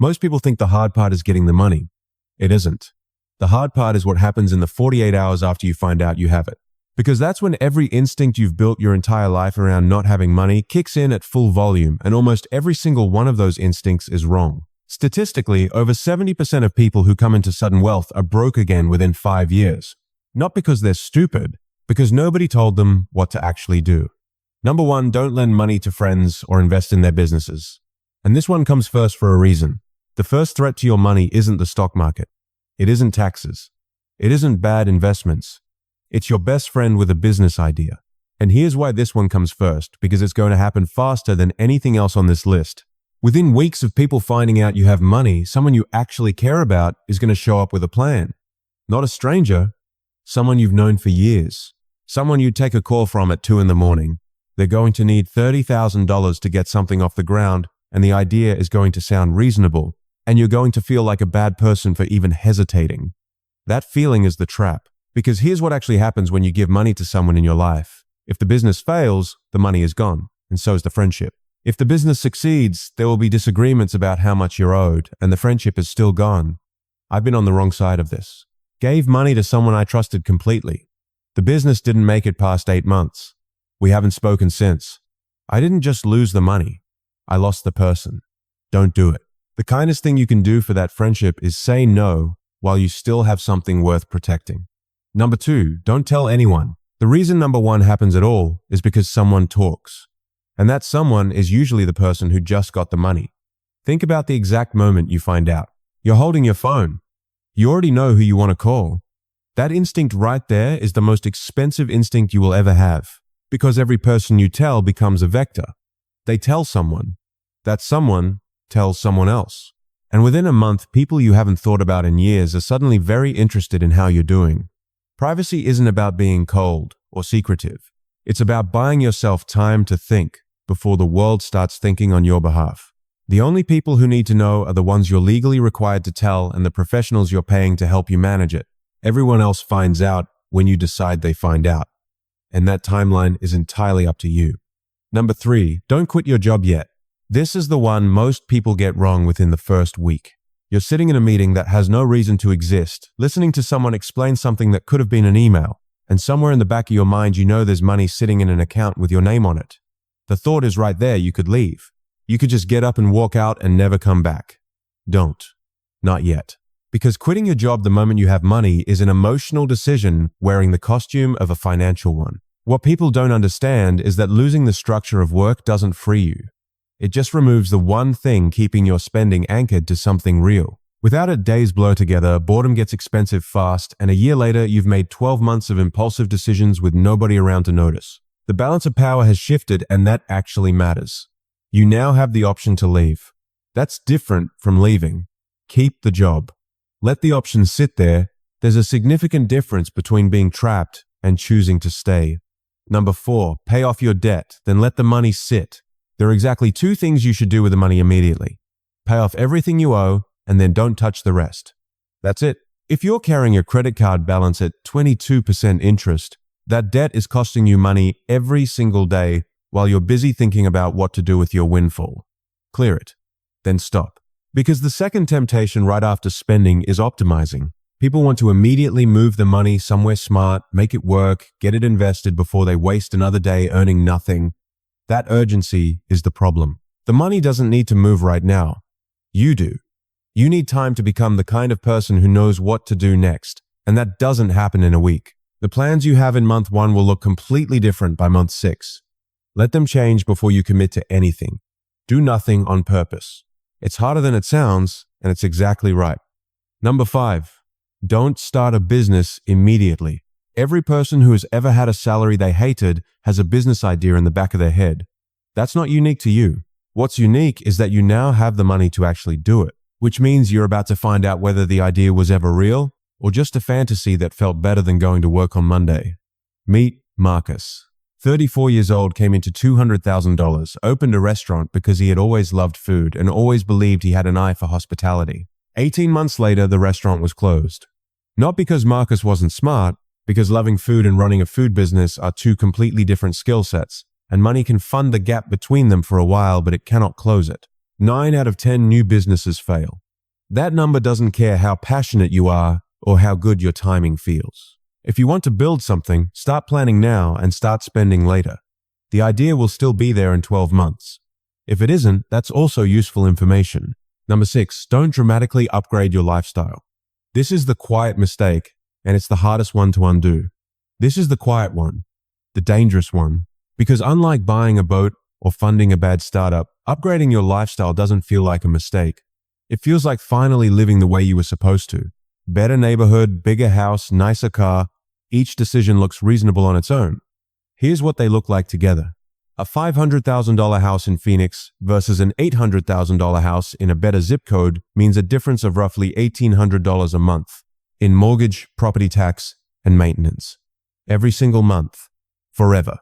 Most people think the hard part is getting the money. It isn't. The hard part is what happens in the 48 hours after you find out you have it. Because that's when every instinct you've built your entire life around not having money kicks in at full volume, and almost every single one of those instincts is wrong. Statistically, over 70% of people who come into sudden wealth are broke again within 5 years. Not because they're stupid, because nobody told them what to actually do. Number 1, don't lend money to friends or invest in their businesses. And this one comes first for a reason. The first threat to your money isn't the stock market. It isn't taxes. It isn't bad investments. It's your best friend with a business idea. And here's why this one comes first, because it's going to happen faster than anything else on this list. Within weeks of people finding out you have money, someone you actually care about is going to show up with a plan. Not a stranger, someone you've known for years. Someone you'd take a call from at 2 in the morning. They're going to need $30,000 to get something off the ground, and the idea is going to sound reasonable, and you're going to feel like a bad person for even hesitating. That feeling is the trap, because here's what actually happens when you give money to someone in your life. If the business fails, the money is gone, and so is the friendship. If the business succeeds, there will be disagreements about how much you're owed, and the friendship is still gone. I've been on the wrong side of this. Gave money to someone I trusted completely. The business didn't make it past 8 months. We haven't spoken since. I didn't just lose the money. I lost the person. Don't do it. The kindest thing you can do for that friendship is say no while you still have something worth protecting. Number 2, don't tell anyone. The reason number 1 happens at all is because someone talks. And that someone is usually the person who just got the money. Think about the exact moment you find out. You're holding your phone. You already know who you want to call. That instinct right there is the most expensive instinct you will ever have, because every person you tell becomes a vector. They tell someone. That someone tells someone else. And within a month, people you haven't thought about in years are suddenly very interested in how you're doing. Privacy isn't about being cold or secretive. It's about buying yourself time to think before the world starts thinking on your behalf. The only people who need to know are the ones you're legally required to tell and the professionals you're paying to help you manage it. Everyone else finds out when you decide they find out. And that timeline is entirely up to you. Number 3, don't quit your job yet. This is the one most people get wrong within the first week. You're sitting in a meeting that has no reason to exist, listening to someone explain something that could have been an email, and somewhere in the back of your mind you know there's money sitting in an account with your name on it. The thought is right there, you could leave. You could just get up and walk out and never come back. Don't. Not yet. Because quitting your job the moment you have money is an emotional decision wearing the costume of a financial one. What people don't understand is that losing the structure of work doesn't free you. It just removes the one thing keeping your spending anchored to something real. Without it, days blur together, boredom gets expensive fast, and a year later you've made 12 months of impulsive decisions with nobody around to notice. The balance of power has shifted, and that actually matters. You now have the option to leave. That's different from leaving. Keep the job. Let the option sit there. There's a significant difference between being trapped and choosing to stay. Number 4, pay off your debt, then let the money sit. There are exactly 2 things you should do with the money immediately. Pay off everything you owe, and then don't touch the rest. That's it. If you're carrying a credit card balance at 22% interest, that debt is costing you money every single day while you're busy thinking about what to do with your windfall. Clear it. Then stop. Because the second temptation right after spending is optimizing. People want to immediately move the money somewhere smart, make it work, get it invested before they waste another day earning nothing. That urgency is the problem. The money doesn't need to move right now. You do. You need time to become the kind of person who knows what to do next, and that doesn't happen in a week. The plans you have in month 1 will look completely different by month 6. Let them change before you commit to anything. Do nothing on purpose. It's harder than it sounds, and it's exactly right. Number 5, don't start a business immediately. Every person who has ever had a salary they hated has a business idea in the back of their head. That's not unique to you. What's unique is that you now have the money to actually do it, which means you're about to find out whether the idea was ever real or just a fantasy that felt better than going to work on Monday. Meet Marcus. 34 years old, came into $200,000, opened a restaurant because he had always loved food and always believed he had an eye for hospitality. 18 months later, the restaurant was closed. Not because Marcus wasn't smart, because loving food and running a food business are 2 completely different skill sets, and money can fund the gap between them for a while, but it cannot close it. 9 out of 10 new businesses fail. That number doesn't care how passionate you are or how good your timing feels. If you want to build something, start planning now and start spending later. The idea will still be there in 12 months. If it isn't, that's also useful information. Number 6, don't dramatically upgrade your lifestyle. This is the quiet mistake, and it's the hardest one to undo. This is the quiet one, the dangerous one, because unlike buying a boat or funding a bad startup, upgrading your lifestyle doesn't feel like a mistake. It feels like finally living the way you were supposed to. Better neighborhood, bigger house, nicer car. Each decision looks reasonable on its own. Here's what they look like together. A $500,000 house in Phoenix versus an $800,000 house in a better zip code means a difference of roughly $1,800 a month in mortgage, property tax, and maintenance. Every single month. Forever.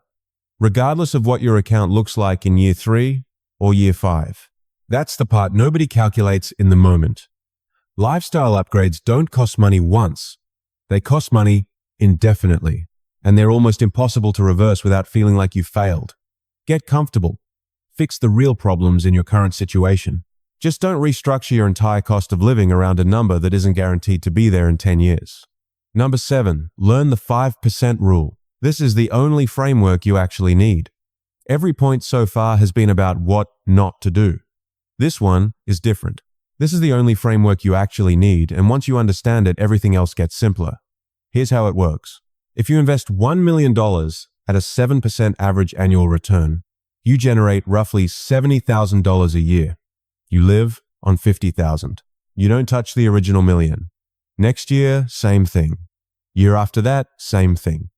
Regardless of what your account looks like in year 3 or year 5. That's the part nobody calculates in the moment. Lifestyle upgrades don't cost money once. They cost money indefinitely, and they're almost impossible to reverse without feeling like you failed. Get comfortable. Fix the real problems in your current situation. Just don't restructure your entire cost of living around a number that isn't guaranteed to be there in 10 years. Number 7, learn the 5% rule. This is the only framework you actually need. Every point so far has been about what not to do. This one is different. This is the only framework you actually need, and once you understand it, everything else gets simpler. Here's how it works. If you invest $1 million at a 7% average annual return, you generate roughly $70,000 a year. You live on $50,000. You don't touch the original million. Next year, same thing. Year after that, same thing.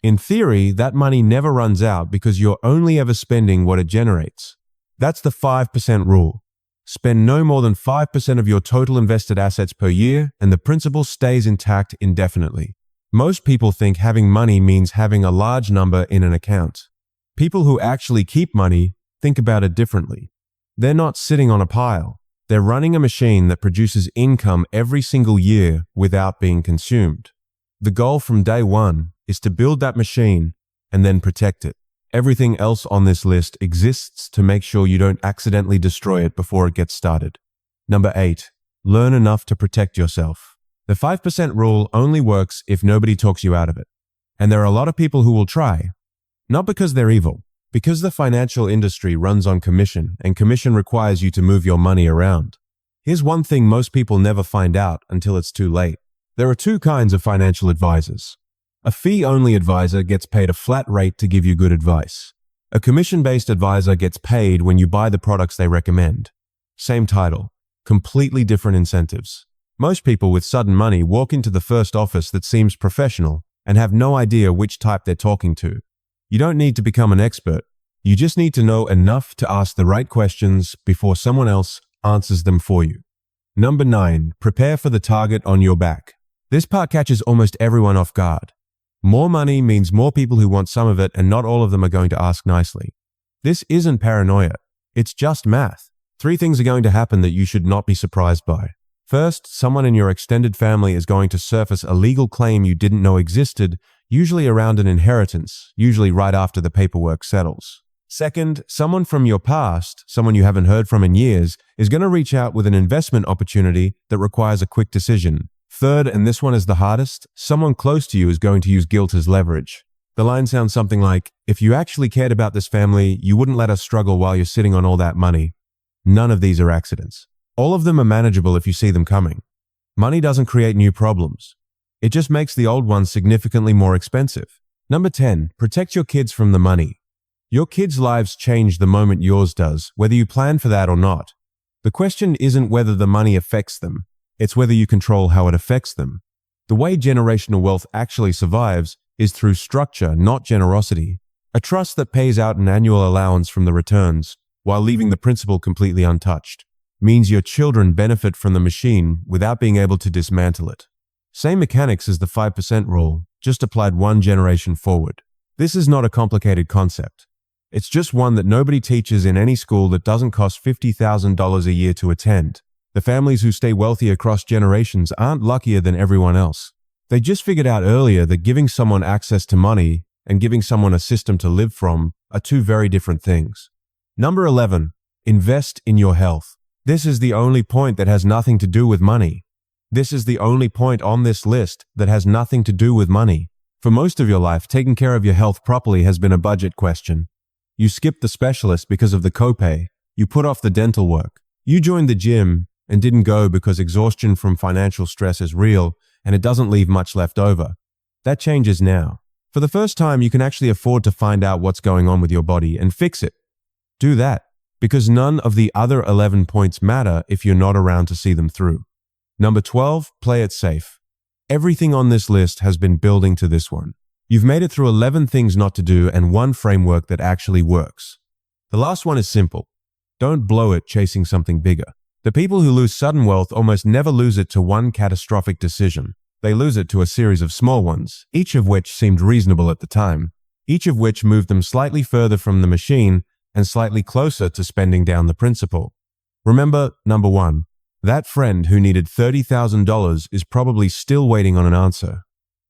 In theory, that money never runs out because you're only ever spending what it generates. That's the 5% rule. Spend no more than 5% of your total invested assets per year, and the principal stays intact indefinitely. Most people think having money means having a large number in an account. People who actually keep money think about it differently. They're not sitting on a pile. They're running a machine that produces income every single year without being consumed. The goal from day one is to build that machine and then protect it. Everything else on this list exists to make sure you don't accidentally destroy it before it gets started. Number 8, learn enough to protect yourself. The 5% rule only works if nobody talks you out of it. And there are a lot of people who will try. Not because they're evil, because the financial industry runs on commission, and commission requires you to move your money around. Here's one thing most people never find out until it's too late. There are 2 kinds of financial advisors. A fee-only advisor gets paid a flat rate to give you good advice. A commission-based advisor gets paid when you buy the products they recommend. Same title, completely different incentives. Most people with sudden money walk into the first office that seems professional and have no idea which type they're talking to. You don't need to become an expert. You just need to know enough to ask the right questions before someone else answers them for you. Number 9, prepare for the target on your back. This part catches almost everyone off guard. More money means more people who want some of it, and not all of them are going to ask nicely. This isn't paranoia. It's just math. 3 things are going to happen that you should not be surprised by. First, someone in your extended family is going to surface a legal claim you didn't know existed, usually around an inheritance, usually right after the paperwork settles. Second, someone from your past, someone you haven't heard from in years, is going to reach out with an investment opportunity that requires a quick decision. Third, and this one is the hardest, someone close to you is going to use guilt as leverage. The line sounds something like, if you actually cared about this family, you wouldn't let us struggle while you're sitting on all that money. None of these are accidents. All of them are manageable if you see them coming. Money doesn't create new problems. It just makes the old ones significantly more expensive. Number 10, protect your kids from the money. Your kids' lives change the moment yours does, whether you plan for that or not. The question isn't whether the money affects them. It's whether you control how it affects them. The way generational wealth actually survives is through structure, not generosity. A trust that pays out an annual allowance from the returns, while leaving the principal completely untouched, means your children benefit from the machine without being able to dismantle it. Same mechanics as the 5% rule, just applied 1 generation forward. This is not a complicated concept. It's just one that nobody teaches in any school that doesn't cost $50,000 a year to attend. The families who stay wealthy across generations aren't luckier than everyone else. They just figured out earlier that giving someone access to money and giving someone a system to live from are 2 very different things. Number 11, Invest in your health. This is the only point that has nothing to do with money. This is the only point on this list that has nothing to do with money. For most of your life, taking care of your health properly has been a budget question. You skipped the specialist because of the copay. You put off the dental work. You joined the gym and didn't go because exhaustion from financial stress is real and it doesn't leave much left over. That changes now. For the first time, you can actually afford to find out what's going on with your body and fix it. Do that, because none of the other 11 points matter if you're not around to see them through. Number 12, play it safe. Everything on this list has been building to this one. You've made it through 11 things not to do and one framework that actually works. The last one is simple. Don't blow it chasing something bigger. The people who lose sudden wealth almost never lose it to one catastrophic decision. They lose it to a series of small ones, each of which seemed reasonable at the time, each of which moved them slightly further from the machine and slightly closer to spending down the principal. Remember, number 1, that friend who needed $30,000 is probably still waiting on an answer.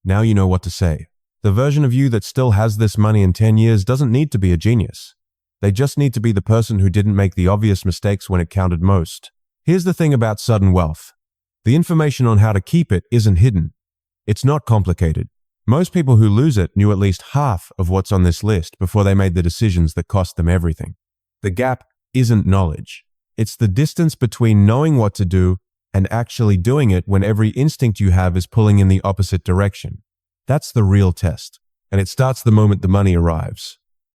Now you know what to say. The version of you that still has this money in 10 years doesn't need to be a genius. They just need to be the person who didn't make the obvious mistakes when it counted most. Here's the thing about sudden wealth. The information on how to keep it isn't hidden. It's not complicated. Most people who lose it knew at least half of what's on this list before they made the decisions that cost them everything. The gap isn't knowledge. It's the distance between knowing what to do and actually doing it when every instinct you have is pulling in the opposite direction. That's the real test, and it starts the moment the money arrives.